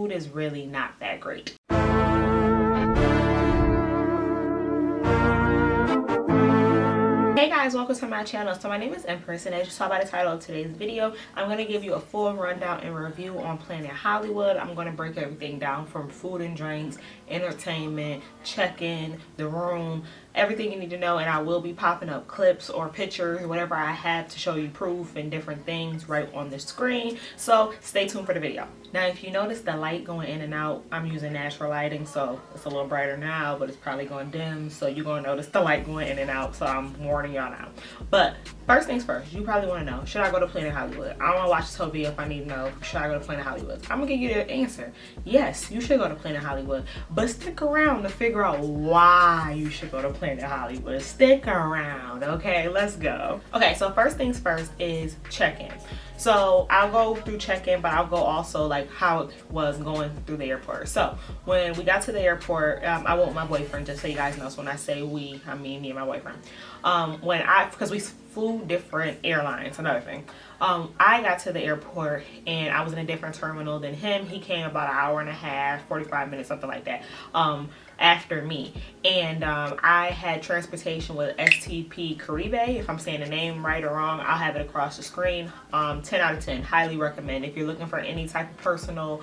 food is really not that great. Hey guys, welcome to my channel. So my name is Empress, and as you saw by the title of today's video, I'm going to give you a full rundown and review on Planet Hollywood. I'm going to break everything down from food and drinks, entertainment, check-in, the room, everything you need to know, and I will be popping up clips or pictures, whatever I have to show you proof and different things right on the screen. So stay tuned for the video. Now, if you notice the light going in and out, I'm using natural lighting, so it's a little brighter now, but it's probably going dim, so you're going to notice the light going in and out, so I'm warning y'all now. But first things first, you probably want to know, should I go to Planet Hollywood? I don't want to watch this whole video if I need to know, should I go to Planet Hollywood? I'm going to give you the answer. Yes, you should go to Planet Hollywood, but stick around to figure out why you should go to Planet Hollywood. Stick around, okay? Let's go. Okay, so first things first is check-in. So I'll go through check-in, but I'll go also like how it was going through the airport. So when we got to the airport, I went with my boyfriend, just so you guys know. So when I say we, I mean me and my boyfriend. Because we flew different airlines, another thing. I got to the airport and I was in a different terminal than him. He came about an hour and a half, 45 minutes, something like that, after me. And I had transportation with STP Caribe. If I'm saying the name right or wrong, I'll have it across the screen. 10 out of 10, highly recommend. If you're looking for any type of personal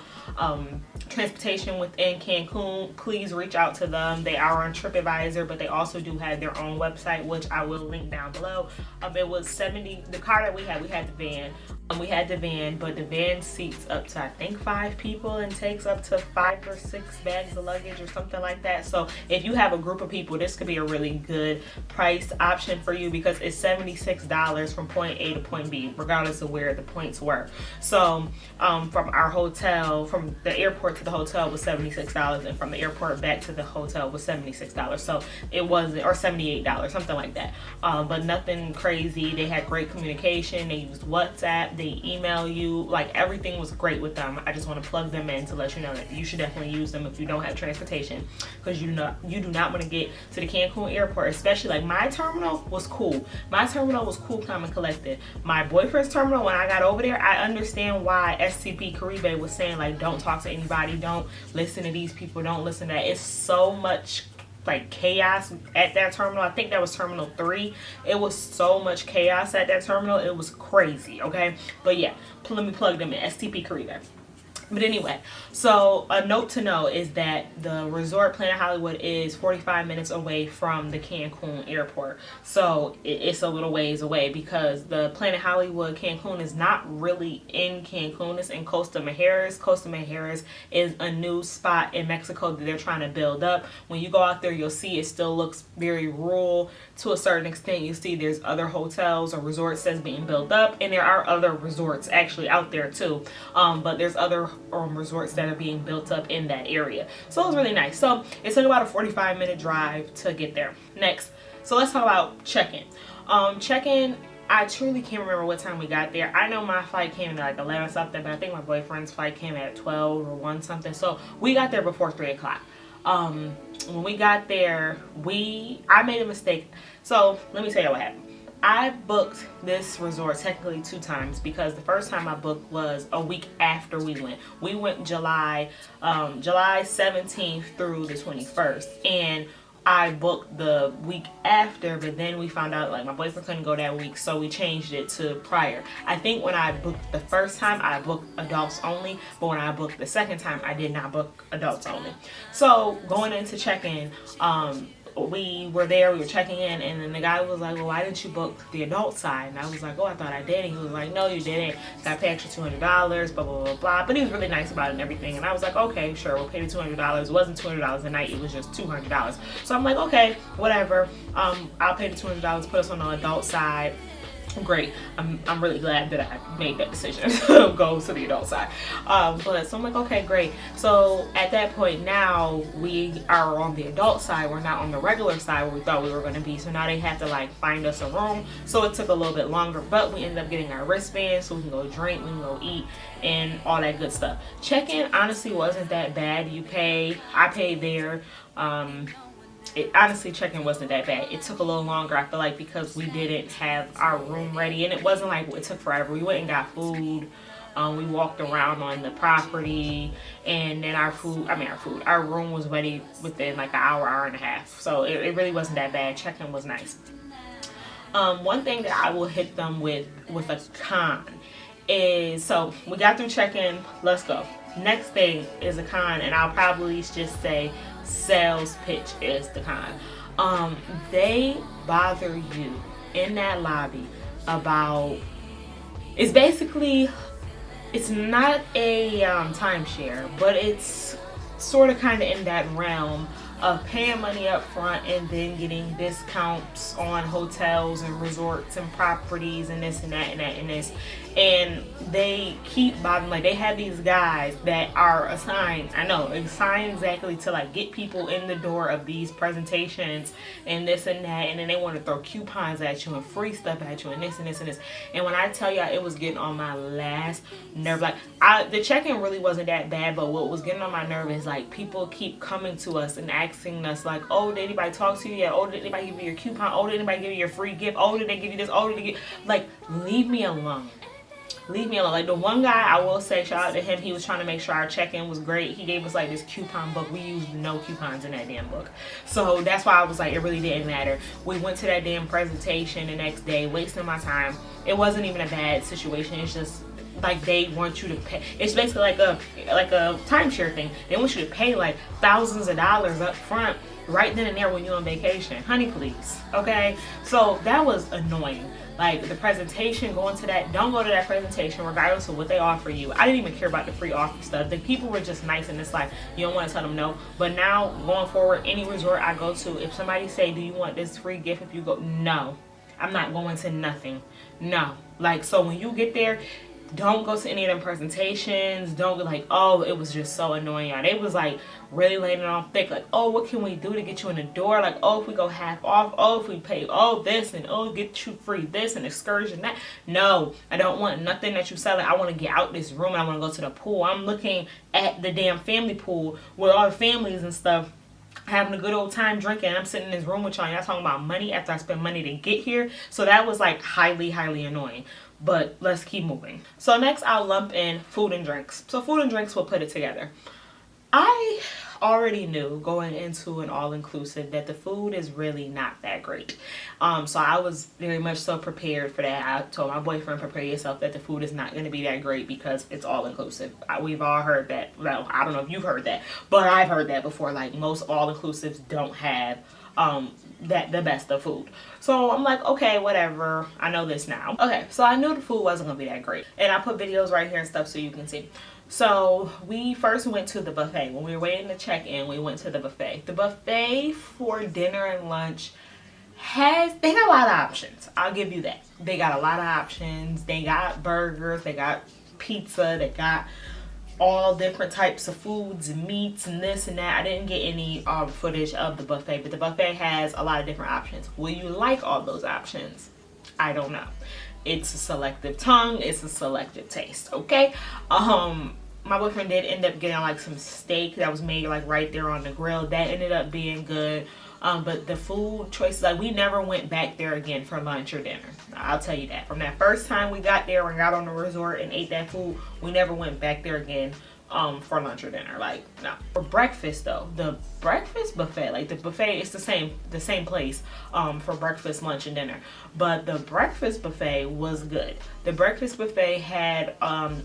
transportation within Cancun, please reach out to them. They are on TripAdvisor, but they also do have their own website, which I will link down below. It was 70, the car that we had the van. We had the van, but the van seats up to I think 5 people and takes up to 5 or 6 bags of luggage or something like that. So if you have a group of people, this could be a really good price option for you, because it's $76 from point A to point B, regardless of where the points were. So from our hotel, from the airport to the hotel was $76, and from the airport back to the hotel was $76. So it wasn't, or $78, something like that. But nothing crazy. They had great communication. They used WhatsApp. They email you, like everything was great with them. I just want to plug them in to let you know that you should definitely use them if you don't have transportation, because you do not want to get to the Cancun airport, especially like my terminal was cool. My terminal was cool, calm, and collected. My boyfriend's terminal, when I got over there, I understand why SCP Caribe was saying like, don't talk to anybody, don't listen to these people, don't listen to that. It's so much like chaos at that terminal. I think that was terminal 3. It was so much chaos at that terminal, it was crazy. Okay, but yeah, let me plug them in, STP Caribe. But anyway, so a note to know is that the resort Planet Hollywood is 45 minutes away from the Cancun airport. So it's a little ways away, because the Planet Hollywood Cancun is not really in Cancun. It's in Costa Mujeres. Costa Mujeres is a new spot in Mexico that they're trying to build up. When you go out there, you'll see it still looks very rural to a certain extent. You see there's other hotels or resorts that's being built up, and there are other resorts actually out there too. But there's other resorts that are being built up in that area. So it was really nice. So it took about a 45-minute drive to get there. Next, so let's talk about check-in. Check-in, I truly can't remember what time we got there. I know my flight came at like 11 something, but I think my boyfriend's flight came at 12 or 1 something. So we got there before 3 o'clock. When we got there, I made a mistake. So let me tell you what happened. I booked this resort technically 2 times, because the first time I booked was a week after we went. We went July 17th through the 21st, and I booked the week after, but then we found out like my boyfriend couldn't go that week, so we changed it to prior. I think when I booked the first time, I booked adults only, but when I booked the second time, I did not book adults only. So going into check-in, we were there, we were checking in, and then the guy was like, well, why didn't you book the adult side? And I was like, oh, I thought I did. And he was like, no, you didn't. Got paid extra $200, blah, blah, blah, blah. But he was really nice about it and everything. And I was like, okay, sure, we'll pay the $200. It wasn't $200 a night, it was just $200. So I'm like, okay, whatever. I'll pay the $200, put us on the adult side. Great. I'm really glad that I made that decision to go to the adult side. But so I'm like, okay, great. So at that point now we are on the adult side. We're not on the regular side where we thought we were going to be. So now they have to like find us a room. So it took a little bit longer, but we ended up getting our wristbands so we can go drink, we can go eat, and all that good stuff. Check-in honestly wasn't that bad. I paid there. Honestly, check-in wasn't that bad. It took a little longer, I feel like, because we didn't have our room ready, and it wasn't like it took forever. We went and got food. We walked around on the property, and then our room was ready within like an hour and a half. So it really wasn't that bad. Check-in was nice. One thing that I will hit them with a con is, so we got through check-in, let's go. Next thing is a con, and I'll probably just say sales pitch is the con. They bother you in that lobby about, it's basically, it's not a timeshare, but it's sort of kind of in that realm of paying money up front and then getting discounts on hotels and resorts and properties and this and that and that and this. And they keep bothering, like they have these guys that are assigned exactly to like get people in the door of these presentations and this and that, and then they want to throw coupons at you and free stuff at you and this and this and this. And when I tell y'all, it was getting on my last nerve. Like the check-in really wasn't that bad, but what was getting on my nerve is like people keep coming to us and asking us like, oh, did anybody talk to you yet? Oh, did anybody give you your coupon? Oh, did anybody give you your free gift? Oh, did they give you this? Oh, did they give, like, leave me alone. Leave me alone. Like the one guy, I will say, shout out to him, he was trying to make sure our check-in was great. He gave us like this coupon book. We used no coupons in that damn book, so that's why I was like, it really didn't matter. We went to that damn presentation the next day, wasting my time. It wasn't even a bad situation. It's just like they want you to pay. It's basically like a timeshare thing. They want you to pay like thousands of dollars up front right then and there when you're on vacation. Honey, please. Okay, so that was annoying. Like the presentation, going to that, don't go to that presentation regardless of what they offer you. I didn't even care about the free offer stuff. The people were just nice, and it's like you don't want to tell them no. But now going forward, any resort I go to, if somebody say, do you want this free gift if you go, no, I'm not going to nothing. No. Like, so when you get there, don't go to any of them presentations. Don't be like, oh, it was just so annoying, y'all. They was like really laying it on thick, like, oh, what can we do to get you in the door? Like, oh, if we go half off, oh, if we pay, oh, this, and oh, get you free this and excursion that. No, I don't want nothing that you selling. I want to get out this room and I want to go to the pool. I'm looking at the damn family pool with all the families and stuff, having a good old time drinking. I'm sitting in this room with y'all. Y'all talking about money after I spend money to get here. So that was like highly annoying. But let's keep moving. So next I'll lump in food and drinks. So food and drinks, we'll put it together. I already knew going into an all-inclusive that the food is really not that great. So I was very much so prepared for that. I told my boyfriend, prepare yourself that the food is not going to be that great because it's all-inclusive. We've all heard that. Well, I don't know if you've heard that, but I've heard that before. Like most all-inclusives don't have the best of food. So I'm like, okay, whatever, I know this now. Okay, so I knew the food wasn't gonna be that great, and I put videos right here and stuff so you can see. So we first went to the buffet. When we were waiting to check in, we went to the buffet. The buffet for dinner and lunch they got a lot of options. I'll give you that. They got a lot of options. They got burgers, they got pizza, they got all different types of foods and meats and this and that. I didn't get any footage of the buffet, but the buffet has a lot of different options. Will you like all those options? I don't know. It's a selective tongue, it's a selective taste, okay? My boyfriend did end up getting like some steak that was made like right there on the grill. That ended up being good. But the food choices, like we never went back there again for lunch or dinner. I'll tell you that. From that first time we got there and got on the resort and ate that food, we never went back there again for lunch or dinner. Like, no. For breakfast though, the breakfast buffet, like the buffet, it's the same place for breakfast, lunch, and dinner. But the breakfast buffet was good. The breakfast buffet had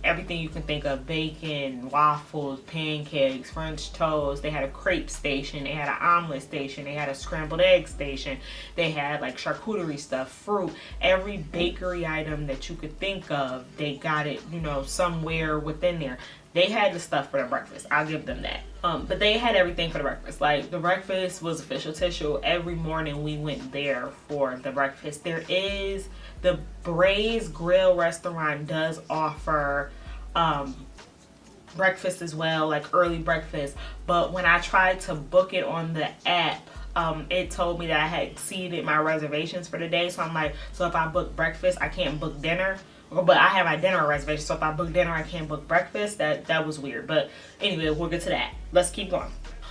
everything you can think of: bacon, waffles, pancakes, French toast. They had a crepe station, they had an omelet station, they had a scrambled egg station, they had like charcuterie stuff, fruit, every bakery item that you could think of, they got it, you know, somewhere within there. They had the stuff for the breakfast. I'll give them that. But they had everything for the breakfast. Like the breakfast was official tissue. Every morning we went there for the breakfast. There is the Braised Grill restaurant does offer breakfast as well, like early breakfast. But when I tried to book it on the app, it told me that I had exceeded my reservations for the day. So I'm like, so if I book breakfast, I can't book dinner. But I have my dinner reservation, so if I book dinner, I can't book breakfast. That was weird. But anyway, we'll get to that. Let's keep going.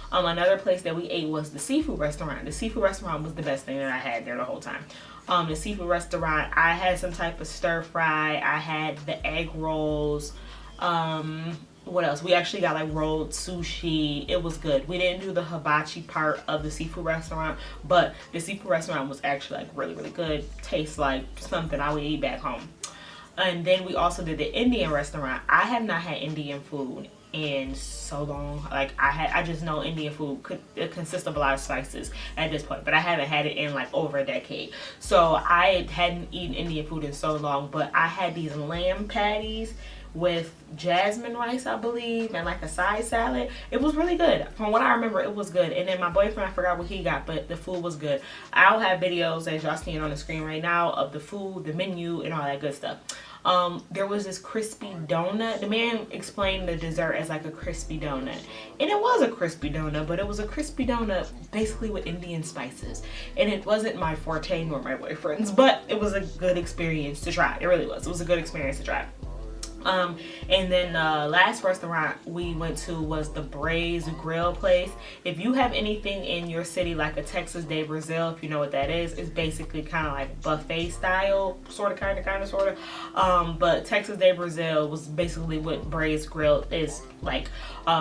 Another place that we ate was the seafood restaurant. The seafood restaurant was the best thing that I had there the whole time. The seafood restaurant, I had some type of stir fry. I had the egg rolls. What else? We actually got like rolled sushi. It was good. We didn't do the hibachi part of the seafood restaurant, but the seafood restaurant was actually like really, really good. Tastes like something I would eat back home. And then we also did the Indian restaurant. I have not had Indian food in so long. Like I just know Indian food it consists of a lot of spices at this point, but I haven't had it in like over a decade. So I hadn't eaten Indian food in so long, but I had these lamb patties with jasmine rice, I believe, and like a side salad. It was really good. From what I remember, it was good. And then my boyfriend, I forgot what he got, but the food was good. I'll have videos, as y'all seeing on the screen right now, of the food, the menu, and all that good stuff. There was this crispy donut. The man explained the dessert as like a crispy donut. And it was a crispy donut, but it was a crispy donut basically with Indian spices. And it wasn't my forte nor my boyfriend's, but it was a good experience to try. It really was. It was a good experience to try. And then the last restaurant we went to was the Braised Grill place. If you have anything in your city like a Texas de Brazil, if you know what that is, it's basically kind of like buffet style, sort of. But Texas de Brazil was basically what Braised Grill is like.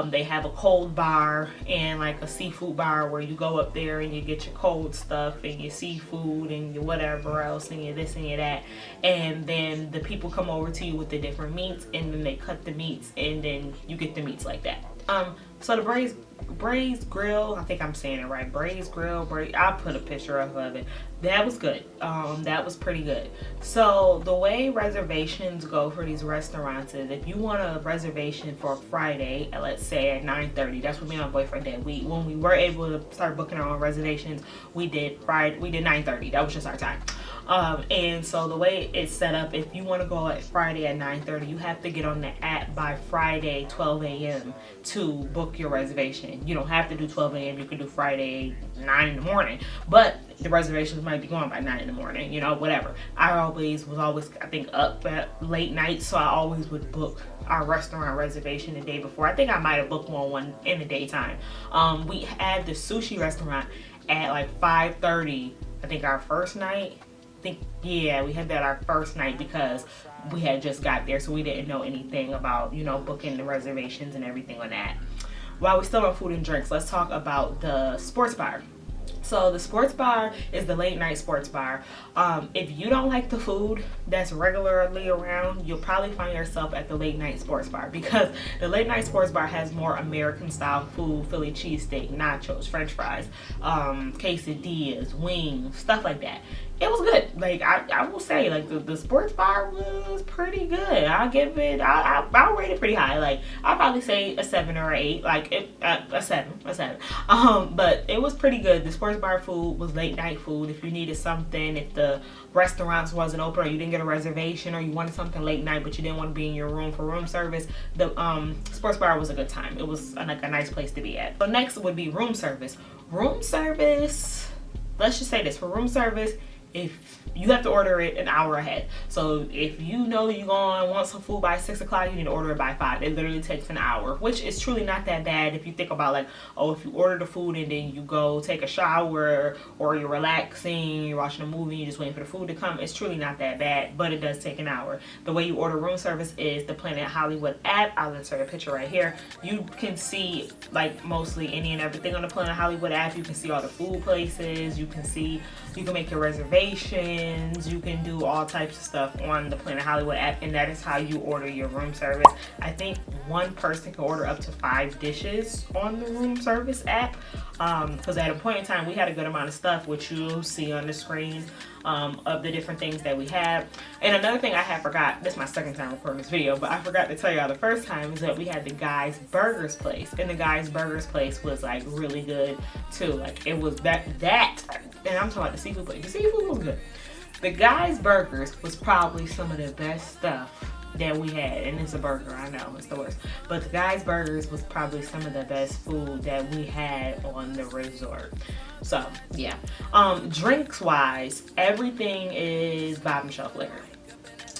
They have a cold bar and like a seafood bar where you go up there and you get your cold stuff and your seafood and your whatever else and your this and your that. And then the people come over to you with the different meats, and then they cut the meats, and then you get the meats like that. So the braised grill, I think I'm saying it right. Braised grill, I'll put a picture of it. That was good. That was pretty good. So the way reservations go for these restaurants is if you want a reservation for Friday, let's say at 9:30, that's what me and my boyfriend did. When we were able to start booking our own reservations, we did 9:30. That was just our time. And so the way it's set up, if you want to go at Friday at 9:30, you have to get on the app by Friday 12 a.m. to book your reservation. You don't have to do 12 a.m. You can do Friday 9 in the morning, but the reservations might be going by 9 in the morning, you know, whatever. I was I think up at late night, so I always would book our restaurant reservation the day before. I think I might have booked one in the daytime. We had the sushi restaurant at like 5:30, I think our first night. We had that our first night because we had just got there, so we didn't know anything about, you know, booking the reservations and everything on that. While we're still on food and drinks, let's talk about the sports bar. So the sports bar is the late night sports bar. If you don't like the food that's regularly around, you'll probably find yourself at the late night sports bar, because the late night sports bar has more American style food: Philly cheesesteak, nachos, french fries, quesadillas, wings, stuff like that. It was good. Like I will say, like the sports bar was pretty good. I'll give it. I'll rate it pretty high. Like I'll probably say a 7 or an 8. Like a 7. But it was pretty good. The sports bar food was late night food. If you needed something, if the restaurants wasn't open or you didn't get a reservation or you wanted something late night but you didn't want to be in your room for room service, the sports bar was a good time. It was like a nice place to be at. So next would be room service. Room service. Let's just say this: for room service, if you have to order it an hour ahead. So if you know you're going to want some food by 6 o'clock, you need to order it by 5. It literally takes an hour, which is truly not that bad if you think about, like, oh, if you order the food and then you go take a shower, or you're relaxing, you're watching a movie, you're just waiting for the food to come, it's truly not that bad, but it does take an hour. The way you order room service is the Planet Hollywood app. I'll insert a picture right here. You can see, like, mostly any and everything on the Planet Hollywood app. You can see all the food places. You can make your reservations. You can do all types of stuff on the Planet Hollywood app, and that is how you order your room service. I think one person can order up to 5 dishes on the room service app, because at a point in time we had a good amount of stuff, which you'll see on the screen, of the different things that we have. And another thing I had forgot, this is my second time recording this video, but I forgot to tell y'all the first time, is that we had the Guy's Burgers place, and the Guy's Burgers place was like really good too. Like it was that and I'm talking about the seafood place. The seafood was good. The Guy's Burgers was probably some of the best stuff that we had, and it's a burger, I know it's the worst, but the Guy's Burgers was probably some of the best food that we had on the resort. So yeah, drinks wise, everything is bottom shelf liquor.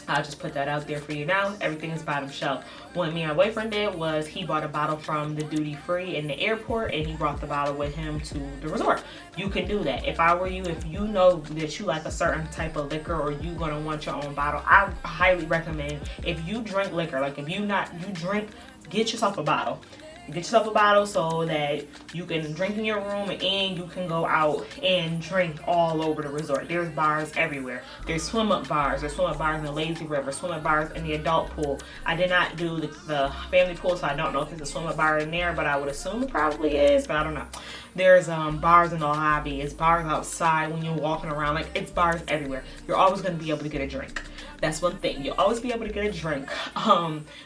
I'll just put that out there for you now. Everything is bottom shelf. What me and my boyfriend did was he bought a bottle from the duty free in the airport and he brought the bottle with him to the resort. You can do that. If I were you, if you know that you like a certain type of liquor or you gonna want your own bottle, I highly recommend, if you drink liquor, like if you drink, get yourself a bottle. Get yourself a bottle so that you can drink in your room and you can go out and drink all over the resort. There's bars everywhere. There's swim up bars. There's swim up bars in the lazy river, swim up bars in the adult pool. I did not do the family pool, so I don't know if there's a swim up bar in there, but I would assume it probably is, but I don't know. There's bars in the lobby. It's bars outside when you're walking around. Like, it's bars everywhere. You're always going to be able to get a drink. That's one thing. You'll always be able to get a drink.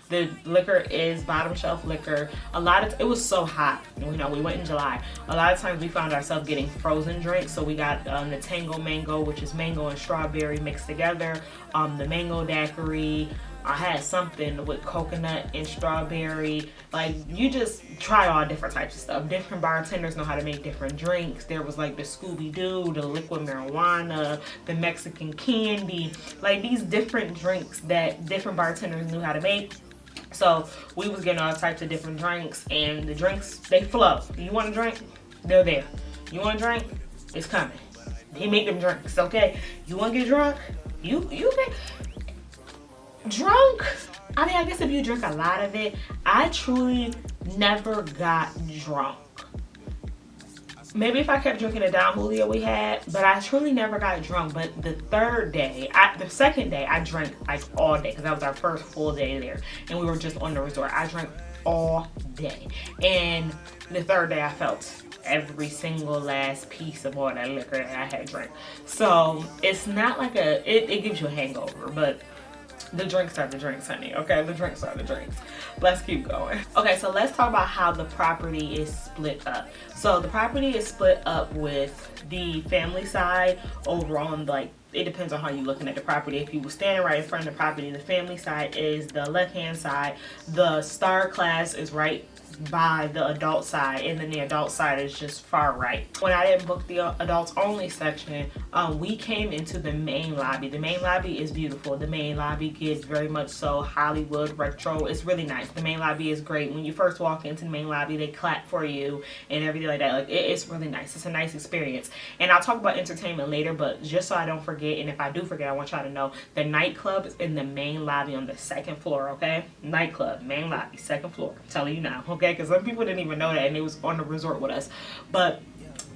The liquor is bottom shelf liquor. It was so hot. You know, we went in July. A lot of times we found ourselves getting frozen drinks. So we got the Tango Mango, which is mango and strawberry mixed together. The mango daiquiri. I had something with coconut and strawberry. Like, you just try all different types of stuff. Different bartenders know how to make different drinks. There was like the Scooby-Doo, the liquid marijuana, the Mexican candy. Like, these different drinks that different bartenders knew how to make. So we was getting all types of different drinks, and the drinks, they flow. You want a drink? They're there. You want a drink? It's coming. They make them drinks, okay? You want to get drunk? You can. Drunk, I mean, I guess if you drink a lot of it, I truly never got drunk. Maybe if I kept drinking the Don Julio we had, but I truly never got drunk. But the second day, I drank like all day because that was our first full day there, and we were just on the resort. I drank all day, and the third day I felt every single last piece of all that liquor that I had drank. So it's not like it gives you a hangover, but the drinks are the drinks, honey. Okay, the drinks are the drinks. Let's keep going. Okay, so let's talk about how the property is split up. So the property is split up with the family side over on, like, it depends on how you're looking at the property. If you were standing right in front of the property, the family side is the left-hand side. The star class is right by the adult side, and then the adult side is just far right. When I didn't book the adults only section, we came into the main lobby. The main lobby is beautiful. The main lobby gives very much so Hollywood retro. It's really nice. The main lobby is great. When you first walk into the main lobby, they clap for you and everything like that. Like, it's really nice. It's a nice experience. And I'll talk about entertainment later, but just so I don't forget, and if I do forget, I want y'all to know the nightclub is in the main lobby on the second floor. Okay, nightclub, main lobby, second floor. I'm telling you now. Okay, because some people didn't even know that, and it was on the resort with us. But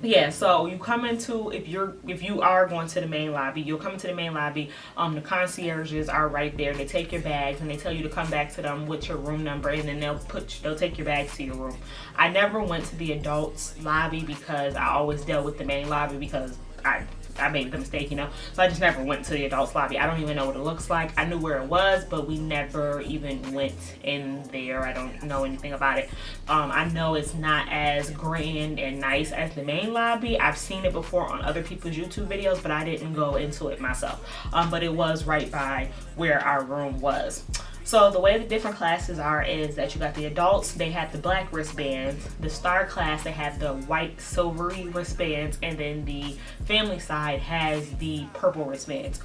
yeah, so you come into, if you are going to the main lobby, you'll come into the main lobby. The concierges are right there. They take your bags and they tell you to come back to them with your room number, and then they'll take your bags to your room. I never went to the adults lobby because I always dealt with the main lobby because I made the mistake, you know. So I just never went to the adults lobby. I don't even know what it looks like. I knew where it was, but we never even went in there. I don't know anything about it. I know it's not as grand and nice as the main lobby. I've seen it before on other people's YouTube videos, but I didn't go into it myself. But it was right by where our room was. So the way the different classes are is that you got the adults, they have the black wristbands. The star class, they have the white silvery wristbands, and then the family side has the purple wristbands.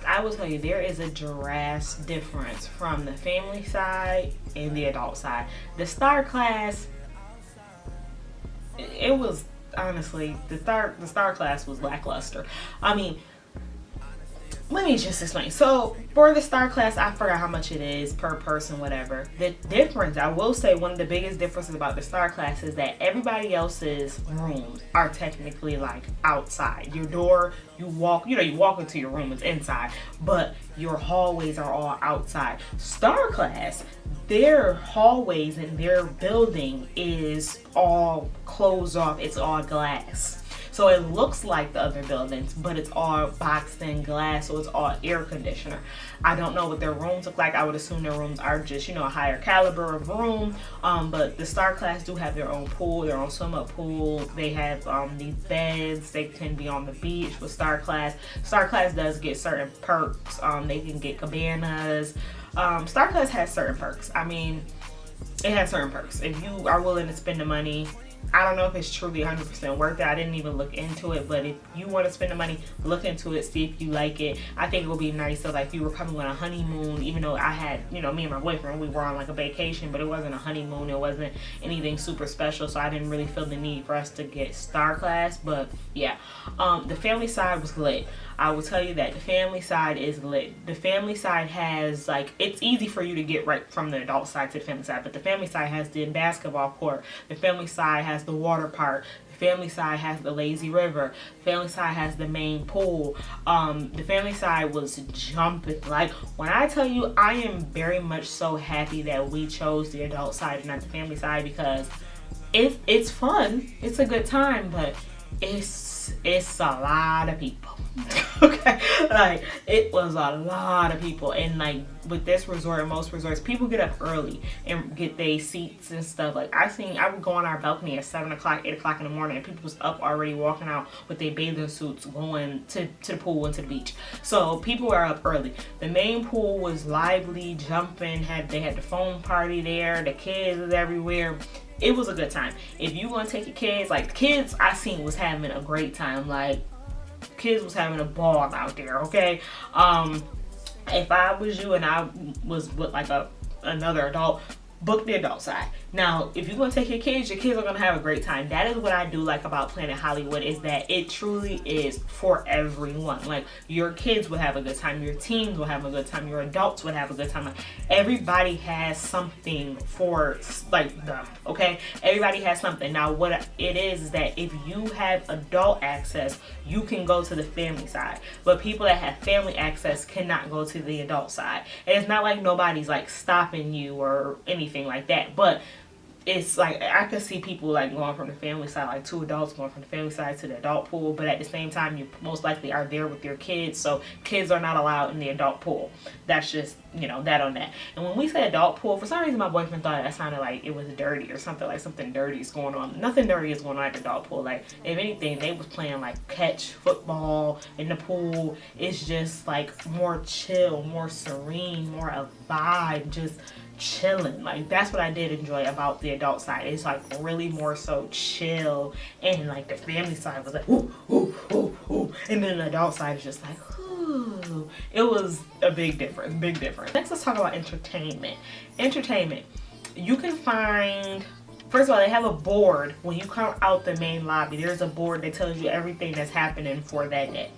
I will tell you, there is a drastic difference from the family side and the adult side. The star class, it was honestly, the star class was lackluster. I mean, let me just explain. So for the star class, I forgot how much it is per person, whatever. The difference, I will say, one of the biggest differences about the star class is that everybody else's rooms are technically like outside. Your door, you walk into your room, it's inside, but your hallways are all outside. Star class, their hallways and their building is all closed off. It's all glass. So it looks like the other buildings, but it's all boxed in glass, so it's all air conditioner. I don't know what their rooms look like. I would assume their rooms are just, a higher caliber of room. But the star class do have their own pool, their own swim up pool. They have these beds. They can be on the beach with star class. Star class does get certain perks. They can get cabanas. Star class has certain perks. I mean, it has certain perks. If you are willing to spend the money, I don't know if it's truly 100% worth it. I didn't even look into it, but if you want to spend the money, look into it, see if you like it. I think it would be nice. So like, if you were coming on a honeymoon, even though I had, you know, me and my boyfriend, we were on like a vacation, but it wasn't a honeymoon. It wasn't anything super special, so I didn't really feel the need for us to get star class. But yeah, the family side was lit. I will tell you that the family side is lit. The family side has, like, it's easy for you to get right from the adult side to the family side, but the family side has the basketball court. The family side has the water park. The family side has the lazy river. The family side has the main pool. The family side was jumping. Like, when I tell you, I am very much so happy that we chose the adult side and not the family side, because it's fun. It's a good time, but it's a lot of people. Okay, like, it was a lot of people. And like, with this resort and most resorts, people get up early and get their seats and stuff. Like, I would go on our balcony at 7 o'clock, 8 o'clock in the morning, and people was up already walking out with their bathing suits going to the pool and to the beach. So people are up early. The main pool was lively, jumping. They had the foam party there. The kids was everywhere. It was a good time. If you want to take your kids, like, kids I seen was having a great time. Like, kids was having a ball out there. Okay, if I was you and I was with like another adult, book the adult side. Now, if you're going to take your kids are going to have a great time. That is what I do like about Planet Hollywood, is that it truly is for everyone. Like, your kids will have a good time, your teens will have a good time, your adults will have a good time. Like, everybody has something for, like, them, okay? Everybody has something. Now, what it is that if you have adult access, you can go to the family side. But people that have family access cannot go to the adult side. And it's not like nobody's, like, stopping you or anything like that. But it's like, I could see people like going from the family side, like 2 adults going from the family side to the adult pool, but at the same time, you most likely are there with your kids, so kids are not allowed in the adult pool. That's just, you know, that on that. And when we say adult pool, for some reason my boyfriend thought that sounded like it was dirty or something, like something dirty is going on. Nothing dirty is going on at the adult pool. Like, if anything, they was playing like catch football in the pool. It's just like more chill, more serene, more a vibe, just chilling. Like, that's what I did enjoy about the adult side. It's like really more so chill, and like the family side was like ooh, ooh, ooh, ooh, and then the adult side is just like ooh. It was a big difference. Next, let's talk about entertainment. You can find, first of all, they have a board when you come out the main lobby. There's a board that tells you everything that's happening for that day.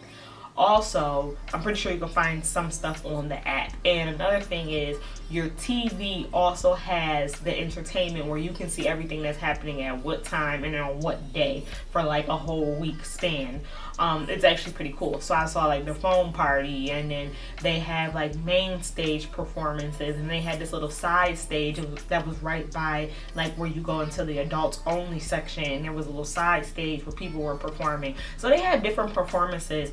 Also, I'm pretty sure you can find some stuff on the app. And another thing is, your TV also has the entertainment where you can see everything that's happening at what time and on what day for like a whole week span. It's actually pretty cool. So I saw like the foam party, and then they have like main stage performances, and they had this little side stage that was right by like where you go into the adults only section. There was a little side stage where people were performing. So they had different performances.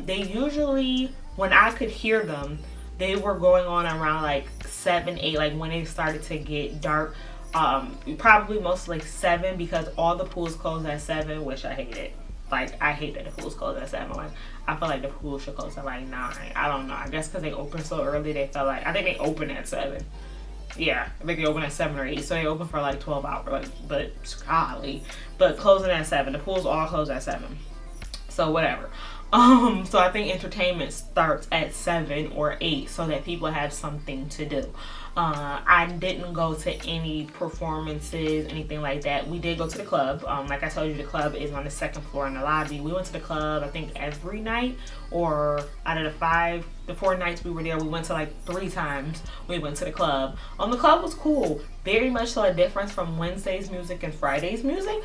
They usually, when I could hear them, they were going on around like 7, 8, like when it started to get dark. Probably mostly like 7, because all the pools closed at 7, which I hated. Like, I hate that the pools close at 7. Like, I feel like the pool should close at like 9. I don't know. I guess because they open so early, they felt like, I think they open at 7. Yeah, I think they open at 7 or 8. So they open for like 12 hours. Like, but golly. But closing at 7. The pools all close at 7. So whatever. So I think entertainment starts at 7 or 8 so that people have something to do. I didn't go to any performances, anything like that. We did go to the club. Like I told you, the club is on the 2nd floor in the lobby. We went to the club, I think every night, or out of the 4 nights we were there, we went to like 3 times. We went to the club. The club was cool. Very much so a difference from Wednesday's music and Friday's music.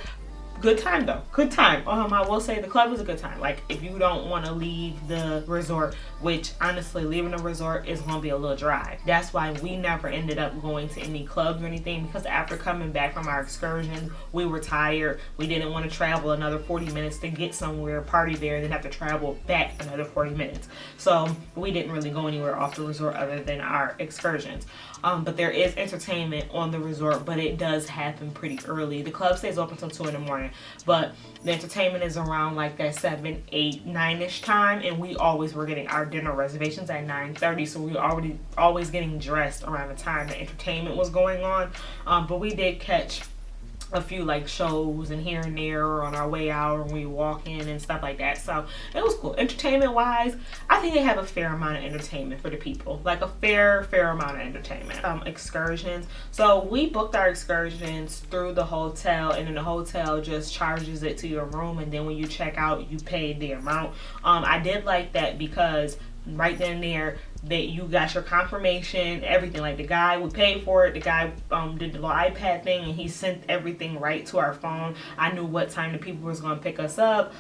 Good time though. Good time. I will say the club is a good time. Like, if you don't want to leave the resort, which honestly, leaving the resort is going to be a little drive. That's why we never ended up going to any clubs or anything, because after coming back from our excursion, we were tired. We didn't want to travel another 40 minutes to get somewhere, party there, and then have to travel back another 40 minutes. So we didn't really go anywhere off the resort other than our excursions. But there is entertainment on the resort, but it does happen pretty early. The club stays open till 2 in the morning, but the entertainment is around like that 7, 8, 9-ish time, and we always were getting our dinner reservations at 9:30, so we were always getting dressed around the time the entertainment was going on. But we did catch a few like shows and here and there on our way out when we walk in and stuff like that. So it was cool. Entertainment wise, I think they have a fair amount of entertainment for the people, like a fair amount of entertainment. Excursions, so we booked our excursions through the hotel, and then the hotel just charges it to your room, and then when you check out you pay the amount. I did like that because right then and there that you got your confirmation, everything. Like the guy, we paid for it, the guy did the little iPad thing and he sent everything right to our phone. I knew what time the people was going to pick us up,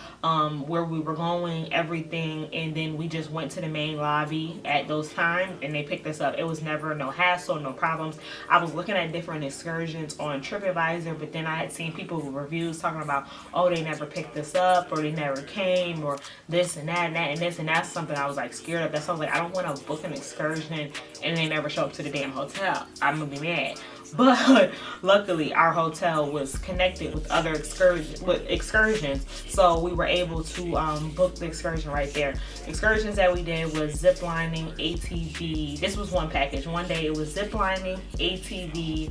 where we were going, everything, and then we just went to the main lobby at those times and they picked us up. It was never no hassle, no problems. I was looking at different excursions on TripAdvisor, but then I had seen people with reviews talking about, oh, they never picked us up, or they never came, or this and that and that and this, and that's something I was like scared of. That sounds like I don't want to book an excursion and they never show up to the damn hotel. I'm gonna be mad. But luckily our hotel was connected with other excursions, so we were able to book the excursion right there. Excursions that we did was zip lining, ATV. This was one package. One day it was zip lining, ATV,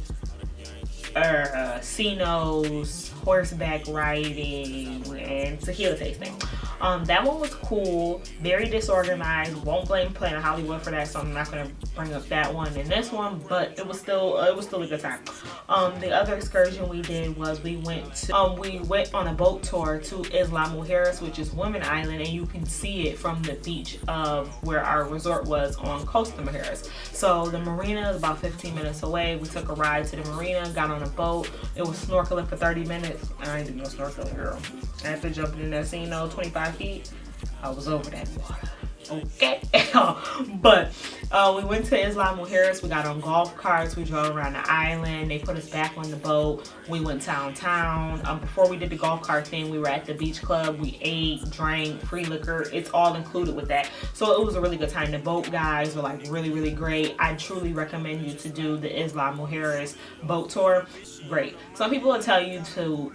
Cinos, horseback riding, and tequila tasting. That one was cool, very disorganized. Won't blame Planet Hollywood for that, so I'm not gonna bring up that one in this one, but it was still a good time. The other excursion we did was we went on a boat tour to Isla Mujeres, which is Women Island, and you can see it from the beach of where our resort was on Costa Mujeres. So the marina is about 15 minutes away. We took a ride to the marina, got on a boat. It was snorkeling for 30 minutes. I ain't doing no snorkeling, girl. After jumping in that scene, 25 feet, I was over that water. Okay. But we went to Isla Mujeres. We got on golf carts. We drove around the island. They put us back on the boat. We went downtown. Before we did the golf cart thing, we were at the beach club. We ate, drank, free liquor. It's all included with that. So it was a really good time. The boat guys were like really great. I truly recommend you to do the Isla Mujeres boat tour. Great. Some people will tell you to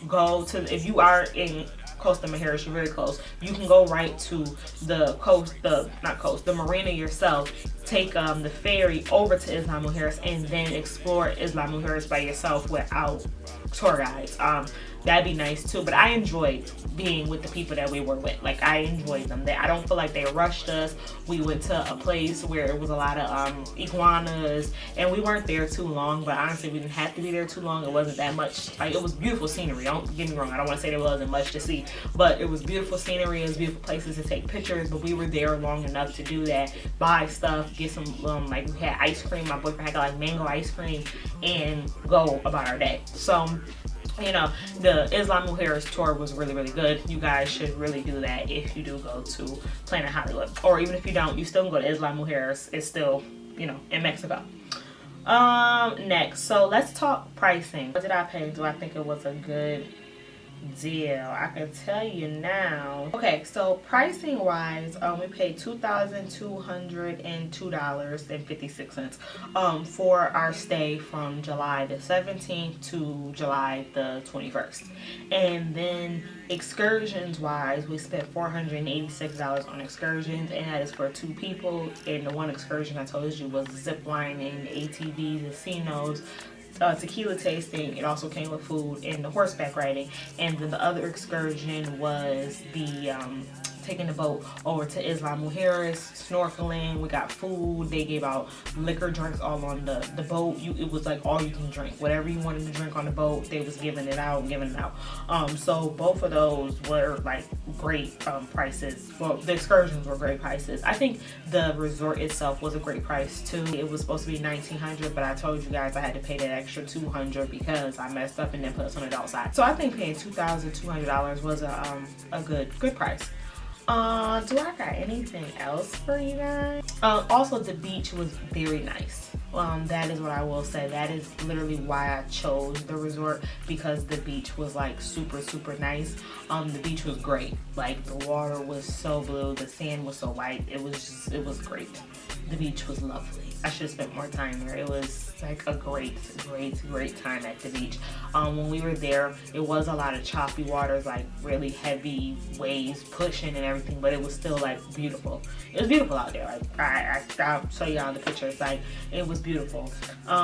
go to, if you are in Costa Mujeres, you're very close, you can go right to the marina yourself, take the ferry over to Isla Mujeres, and then explore Isla Mujeres by yourself without tour guides. That'd be nice too. But I enjoyed being with the people that we were with. Like, I enjoyed them. I don't feel like they rushed us. We went to a place where it was a lot of iguanas, and we weren't there too long, but honestly we didn't have to be there too long. It wasn't that much. Like, it was beautiful scenery, don't get me wrong. I don't want to say there wasn't much to see, but it was beautiful scenery. It was beautiful places to take pictures, but we were there long enough to do that, buy stuff, get some like we had ice cream. My boyfriend had like mango ice cream, and go about our day. So, you know, the Isla Mujeres tour was really good. You guys should really do that if you do go to Planet Hollywood, or even if you don't, you still can go to Isla Mujeres. It's still, you know, in Mexico. Next, so let's talk pricing. What did I pay? Do I think it was a good deal? I can tell you now. Okay, so pricing wise, we paid $2,202.56 for our stay from July the 17th to July the 21st. And then excursions wise, we spent $486 on excursions, and that is for 2 people. And the one excursion I told you was zip lining, ATVs, casinos, tequila tasting. It also came with food, and the horseback riding. And then the other excursion was the taking the boat over to Isla Mujeres, snorkeling. We got food. They gave out liquor drinks all on the boat. It was like all you can drink. Whatever you wanted to drink on the boat, they was giving it out. So both of those were like great prices. Well, the excursions were great prices. I think the resort itself was a great price too. It was supposed to be $1,900, but I told you guys I had to pay that extra $200 because I messed up and then put us on the adult side. So I think paying $2,200 was a good price. Do I got anything else for you guys? Also, the beach was very nice. That is what I will say. That is literally why I chose the resort, because the beach was like super nice. The beach was great. Like, the water was so blue, the sand was so white. It was great. The beach was lovely. I should have spent more time there. It was like a great time at the beach. When we were there, it was a lot of choppy waters, like really heavy waves pushing and everything, but it was still like beautiful. It was beautiful out there. Like, I'll show y'all the pictures. Like, it was beautiful.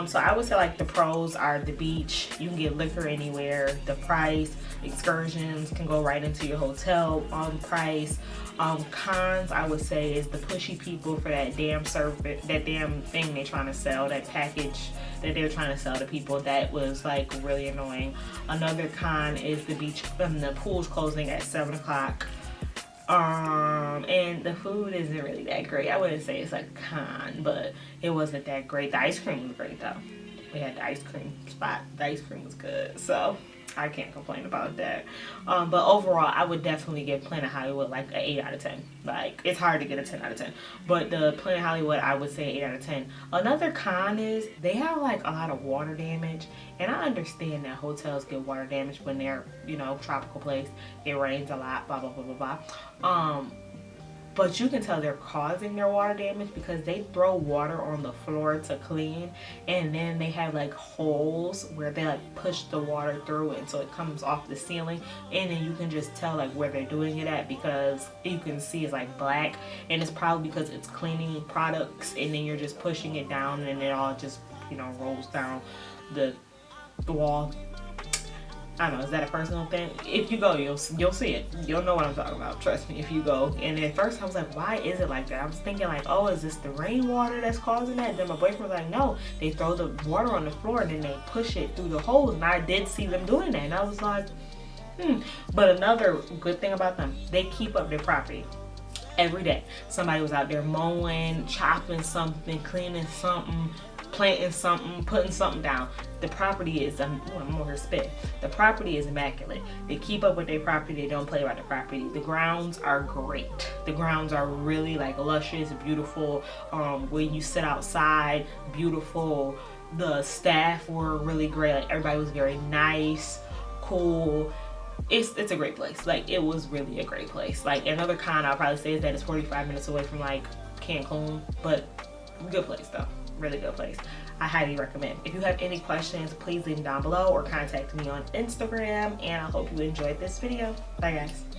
So I would say like the pros are the beach. You can get liquor anywhere. The price, excursions can go right into your hotel price. Cons I would say is the pushy people for that damn service, that damn thing they're trying to sell, that package that they're trying to sell to people. That was like really annoying. Another con is the beach, the pool's closing at 7 o'clock. And the food isn't really that great. I wouldn't say it's a con, but it wasn't that great. The ice cream was great though. We had the ice cream spot. The ice cream was good, so I can't complain about that. But overall, I would definitely give Planet Hollywood like an 8 out of 10. Like, it's hard to get a 10 out of 10. But the Planet Hollywood, I would say 8 out of 10. Another con is they have like a lot of water damage. And I understand that hotels get water damage when they're, you know, tropical place. It rains a lot, blah, blah, blah, blah, blah. But you can tell they're causing their water damage because they throw water on the floor to clean, and then they have like holes where they like push the water through it so it comes off the ceiling, and then you can just tell like where they're doing it at because you can see it's like black, and it's probably because it's cleaning products, and then you're just pushing it down and it all just, you know, rolls down the wall. I don't know, is that a personal thing? If you go, you'll see it. You'll know what I'm talking about. Trust me, if you go. And at first I was like, why is it like that? I was thinking like, oh, is this the rainwater that's causing that? And then my boyfriend was like, no, they throw the water on the floor and then they push it through the holes. And I did see them doing that. And I was like, But another good thing about them, they keep up their property. Every day, somebody was out there mowing, chopping something, cleaning something, planting something, putting something down. The property is, I'm over here spit. The property is immaculate. They keep up with their property. They don't play about the property. The grounds are great. The grounds are really like luscious, beautiful. When you sit outside, beautiful. The staff were really great. Like, everybody was very nice, cool. It's a great place. Like, it was really a great place. Like, another con I'll probably say is that it's 45 minutes away from like Cancun, but good place though. Really good place. I highly recommend. If you have any questions, please leave them down below or contact me on Instagram, and I hope you enjoyed this video. Bye guys.